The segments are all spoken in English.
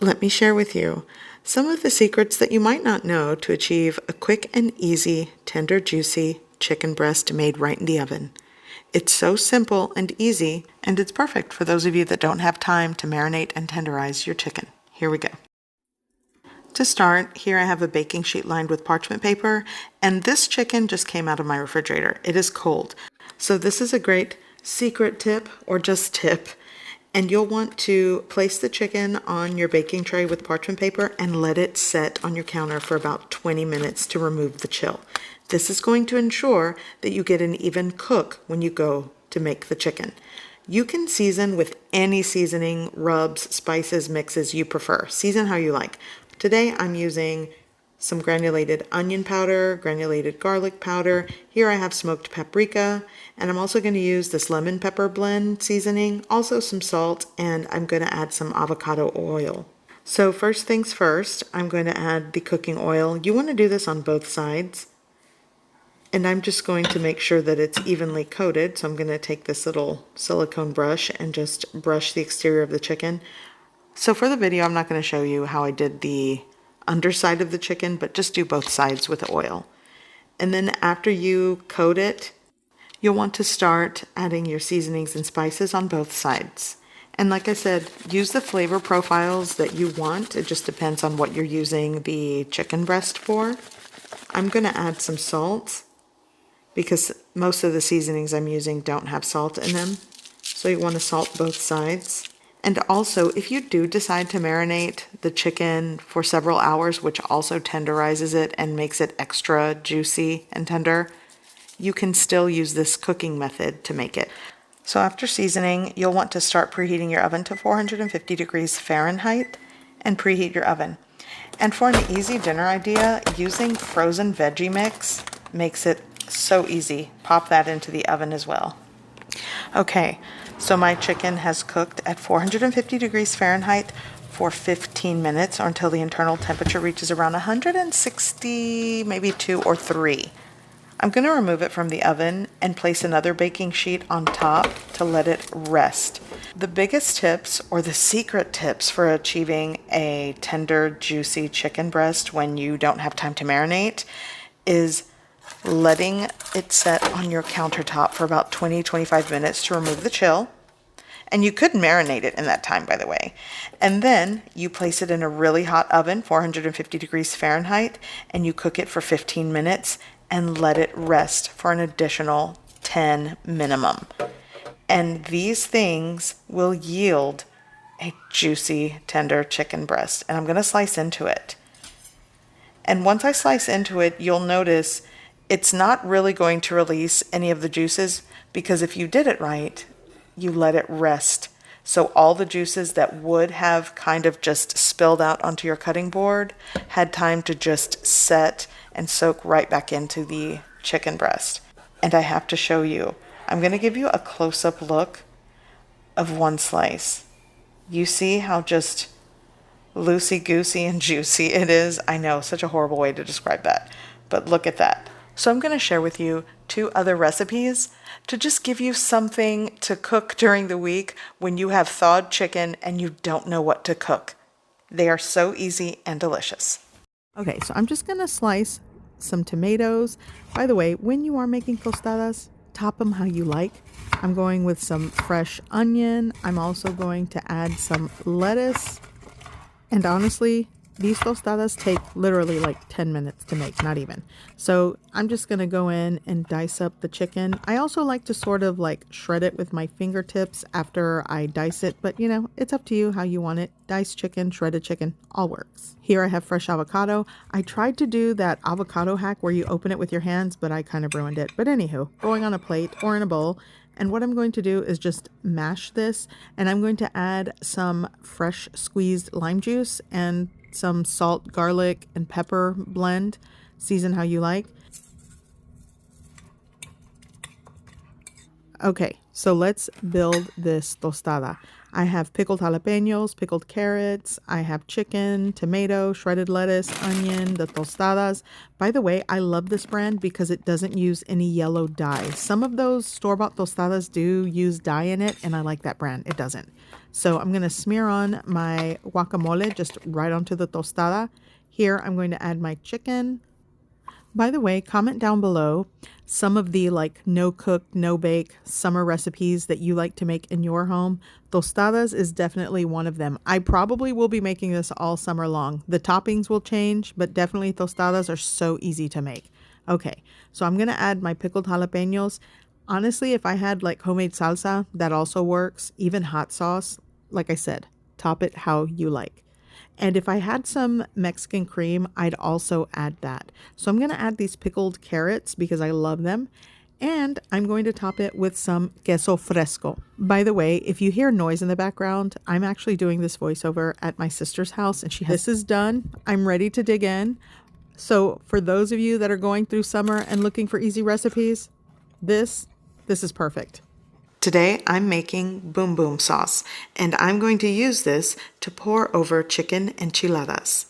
Let me share with you some of the secrets that you might not know to achieve a quick and easy, tender, juicy chicken breast made right in the oven. It's so simple and easy, and it's perfect for those of you that don't have time to marinate and tenderize your chicken. Here we go. To start, here I have a baking sheet lined with parchment paper, and this chicken just came out of my refrigerator. It is cold. So this is a great secret tip, or just tip, and you'll want to place the chicken on your baking tray with parchment paper and let it set on your counter for about 20 minutes to remove the chill. This is going to ensure that you get an even cook when you go to make the chicken. You can season with any seasoning, rubs, spices, mixes you prefer. Season how you like. Today I'm using some granulated onion powder, granulated garlic powder. Here I have smoked paprika, and I'm also going to use this lemon pepper blend seasoning, also some salt, and I'm going to add some avocado oil. So first things first, I'm going to add the cooking oil. You want to do this on both sides. And I'm just going to make sure that it's evenly coated. So I'm going to take this little silicone brush and just brush the exterior of the chicken. So for the video, I'm not going to show you how I did the underside of the chicken, but just do both sides with the oil. And then after you coat it, you'll want to start adding your seasonings and spices on both sides. And like I said, use the flavor profiles that you want. It just depends on what you're using the chicken breast for. I'm going to add some salt because most of the seasonings I'm using don't have salt in them. So you want to salt both sides. And also, if you do decide to marinate the chicken for several hours, which also tenderizes it and makes it extra juicy and tender, you can still use this cooking method to make it. So after seasoning, you'll want to start preheating your oven to 450 degrees Fahrenheit and preheat your oven. And for an easy dinner idea, using frozen veggie mix makes it so easy. Pop that into the oven as well. Okay, so my chicken has cooked at 450 degrees Fahrenheit for 15 minutes, or until the internal temperature reaches around 160, maybe 2 or 3. I'm going to remove it from the oven and place another baking sheet on top to let it rest. The biggest tips, or the secret tips, for achieving a tender, juicy chicken breast when you don't have time to marinate is letting it set on your countertop for about 20-25 minutes to remove the chill. And you could marinate it in that time, by the way. And then you place it in a really hot oven, 450 degrees Fahrenheit, and you cook it for 15 minutes and let it rest for an additional 10 minimum. And these things will yield a juicy, tender chicken breast. And I'm going to slice into it. And once I slice into it, you'll notice it's not really going to release any of the juices, because if you did it right, you let it rest. So all the juices that would have kind of just spilled out onto your cutting board had time to just set and soak right back into the chicken breast. And I have to show you. I'm going to give you a close-up look of one slice. You see how just loosey-goosey and juicy it is? I know, such a horrible way to describe that. But look at that. So I'm going to share with you 2 other recipes to just give you something to cook during the week when you have thawed chicken and you don't know what to cook. They are so easy and delicious. Okay, so I'm just going to slice some tomatoes. By the way, when you are making tostadas, top them how you like. I'm going with some fresh onion. I'm also going to add some lettuce. And honestly, these tostadas take literally like 10 minutes to make, not even. So I'm just going to go in and dice up the chicken. I also like to sort of like shred it with my fingertips after I dice it. But you know, it's up to you how you want it. Diced chicken, shredded chicken, all works. Here I have fresh avocado. I tried to do that avocado hack where you open it with your hands, but I kind of ruined it. But anywho, going on a plate or in a bowl. And what I'm going to do is just mash this. And I'm going to add some fresh squeezed lime juice and some salt, garlic, and pepper blend. Season how you like. Okay, so let's build this tostada. I have pickled jalapenos, pickled carrots. I have chicken, tomato, shredded lettuce, onion, the tostadas. By the way, I love this brand because it doesn't use any yellow dye. Some of those store-bought tostadas do use dye in it, and I like that brand. It doesn't. So I'm going to smear on my guacamole just right onto the tostada. Here I'm going to add my chicken. By the way, comment down below some of the like no cook, no bake summer recipes that you like to make in your home. Tostadas is definitely one of them. I probably will be making this all summer long. The toppings will change, but definitely tostadas are so easy to make. Okay, so I'm going to add my pickled jalapenos. Honestly, if I had like homemade salsa, that also works. Even hot sauce, like I said, top it how you like. And if I had some Mexican cream, I'd also add that. So I'm going to add these pickled carrots because I love them. And I'm going to top it with some queso fresco. By the way, if you hear noise in the background, I'm actually doing this voiceover at my sister's house and this is done. I'm ready to dig in. So for those of you that are going through summer and looking for easy recipes, this is perfect. Today I'm making boom boom sauce, and I'm going to use this to pour over chicken enchiladas.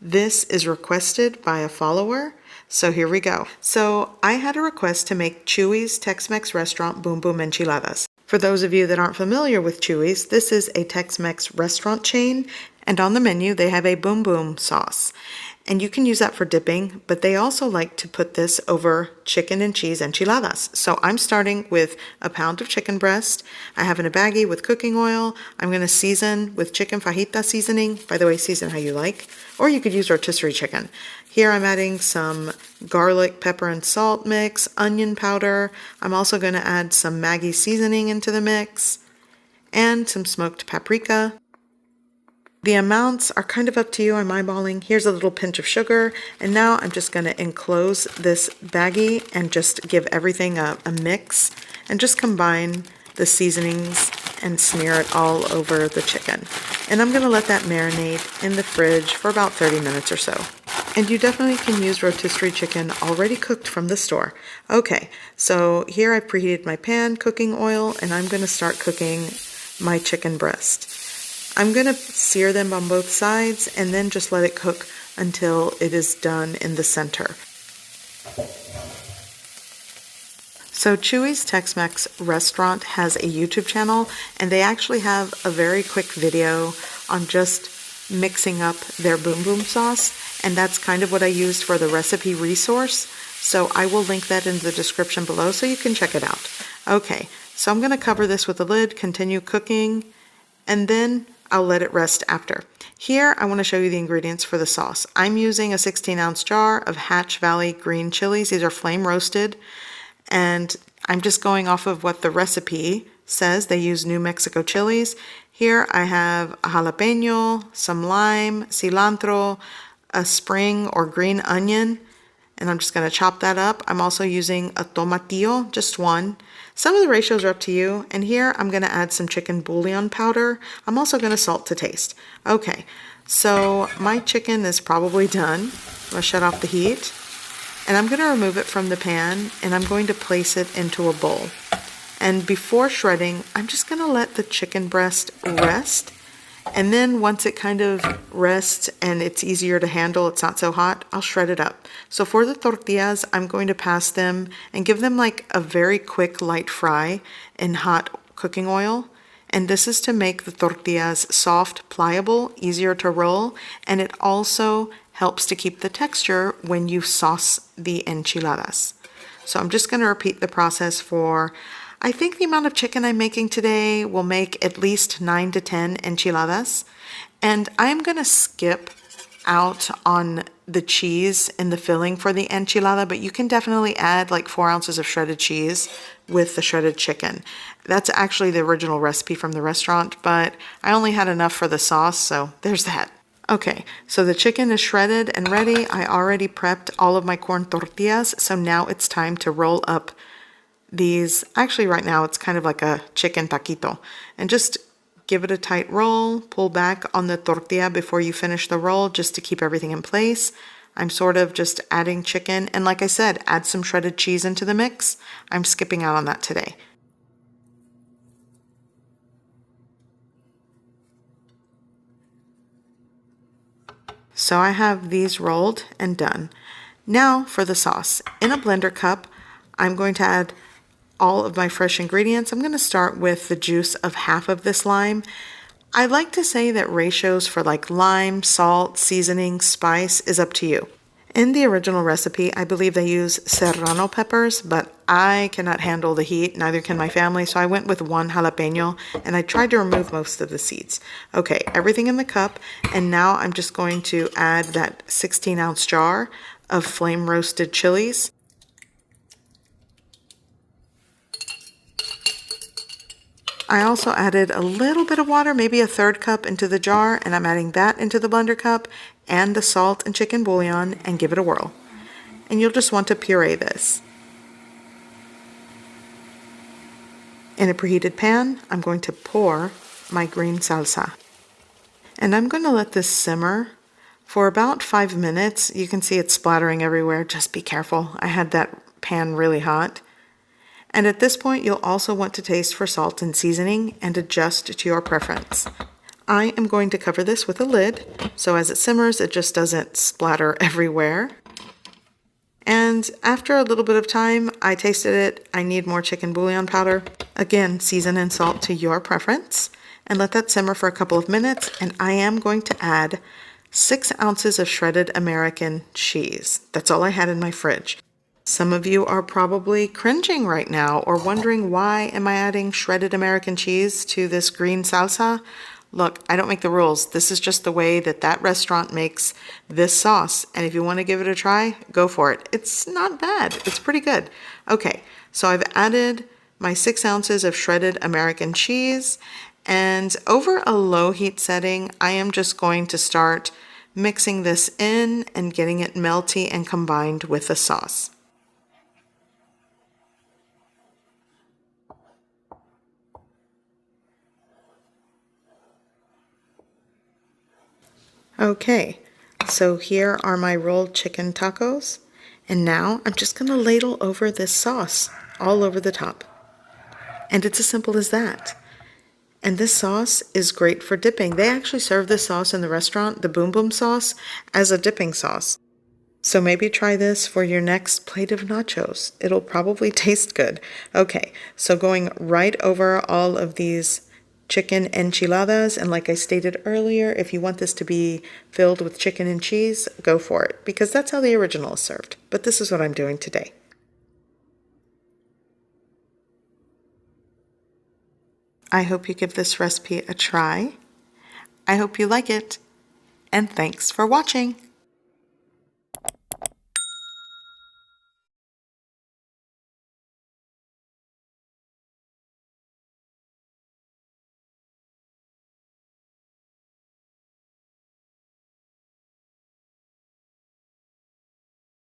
This is requested by a follower, so here we go. So I had a request to make Chuy's Tex-Mex restaurant boom boom enchiladas. For those of you that aren't familiar with Chuy's, this is a Tex-Mex restaurant chain, and on the menu they have a boom boom sauce. And you can use that for dipping, but they also like to put this over chicken and cheese enchiladas. So I'm starting with a pound of chicken breast. I have in a baggie with cooking oil. I'm going to season with chicken fajita seasoning. By the way, season how you like. Or you could use rotisserie chicken. Here I'm adding some garlic, pepper, and salt mix, onion powder. I'm also going to add some Maggi seasoning into the mix, and some smoked paprika. The amounts are kind of up to you. I'm eyeballing. Here's a little pinch of sugar. And now I'm just going to enclose this baggie and just give everything a mix and just combine the seasonings and smear it all over the chicken. And I'm going to let that marinate in the fridge for about 30 minutes or so. And you definitely can use rotisserie chicken already cooked from the store. Okay, so here I preheated my pan, cooking oil, and I'm going to start cooking my chicken breast. I'm going to sear them on both sides and then just let it cook until it is done in the center. So Chuy's Tex-Mex restaurant has a YouTube channel, and they actually have a very quick video on just mixing up their boom boom sauce, and that's kind of what I used for the recipe resource. So I will link that in the description below so you can check it out. Okay, so I'm going to cover this with a lid, continue cooking, and then I'll let it rest after. Here, I want to show you the ingredients for the sauce. I'm using a 16-ounce jar of Hatch Valley green chilies. These are flame roasted, and I'm just going off of what the recipe says. They use New Mexico chilies. Here, I have a jalapeno, some lime, cilantro, a spring or green onion, and I'm just going to chop that up. I'm also using a tomatillo, just one. Some of the ratios are up to you, and here I'm going to add some chicken bouillon powder. I'm also going to salt to taste. Okay, so my chicken is probably done. I'm going to shut off the heat, and I'm going to remove it from the pan, and I'm going to place it into a bowl. And before shredding, I'm just going to let the chicken breast rest. And then once it kind of rests and it's easier to handle, it's not so hot, I'll shred it up. So for the tortillas, I'm going to pass them and give them like a very quick light fry in hot cooking oil. And this is to make the tortillas soft, pliable, easier to roll, and it also helps to keep the texture when you sauce the enchiladas. So I'm just going to repeat the process for, I think the amount of chicken I'm making today will make at least 9 to 10 enchiladas. And I'm going to skip out on the cheese in the filling for the enchilada, but you can definitely add like 4 ounces of shredded cheese with the shredded chicken. That's actually the original recipe from the restaurant, but I only had enough for the sauce, so there's that. Okay, so the chicken is shredded and ready. I already prepped all of my corn tortillas, so now it's time to roll up these. Actually, right now it's kind of like a chicken taquito, and just give it a tight roll, pull back on the tortilla before you finish the roll just to keep everything in place. I'm sort of just adding chicken, and like I said, add some shredded cheese into the mix. I'm skipping out on that today. So I have these rolled and done. Now for the sauce. In a blender cup, I'm going to add all of my fresh ingredients. I'm going to start with the juice of half of this lime. I like to say that ratios for like lime, salt, seasoning, spice is up to you. In the original recipe, I believe they use serrano peppers, but I cannot handle the heat, neither can my family, so I went with 1 jalapeno and I tried to remove most of the seeds. Okay, everything in the cup, and now I'm just going to add that 16-ounce jar of flame roasted chilies. I also added a little bit of water, maybe a third cup into the jar, and I'm adding that into the blender cup and the salt and chicken bouillon and give it a whirl. And you'll just want to puree this. In a preheated pan, I'm going to pour my green salsa. And I'm going to let this simmer for about 5 minutes. You can see it splattering everywhere. Just be careful. I had that pan really hot. And at this point, you'll also want to taste for salt and seasoning and adjust to your preference. I am going to cover this with a lid, so as it simmers, it just doesn't splatter everywhere. And after a little bit of time, I tasted it. I need more chicken bouillon powder. Again, season and salt to your preference. And let that simmer for a couple of minutes. And I am going to add 6 ounces of shredded American cheese. That's all I had in my fridge. Some of you are probably cringing right now or wondering, why am I adding shredded American cheese to this green salsa? Look, I don't make the rules. This is just the way that that restaurant makes this sauce. And if you want to give it a try, go for it. It's not bad. It's pretty good. Okay, so I've added my 6 ounces of shredded American cheese. And over a low heat setting, I am just going to start mixing this in and getting it melty and combined with the sauce. Okay, so here are my rolled chicken tacos, and now I'm just going to ladle over this sauce all over the top. And it's as simple as that. And this sauce is great for dipping. They actually serve this sauce in the restaurant, the Boom Boom sauce, as a dipping sauce. So maybe try this for your next plate of nachos. It'll probably taste good. Okay, so going right over all of these chicken enchiladas, and like I stated earlier, if you want this to be filled with chicken and cheese, go for it, because that's how the original is served. But this is what I'm doing today. I hope you give this recipe a try. I hope you like it, and thanks for watching.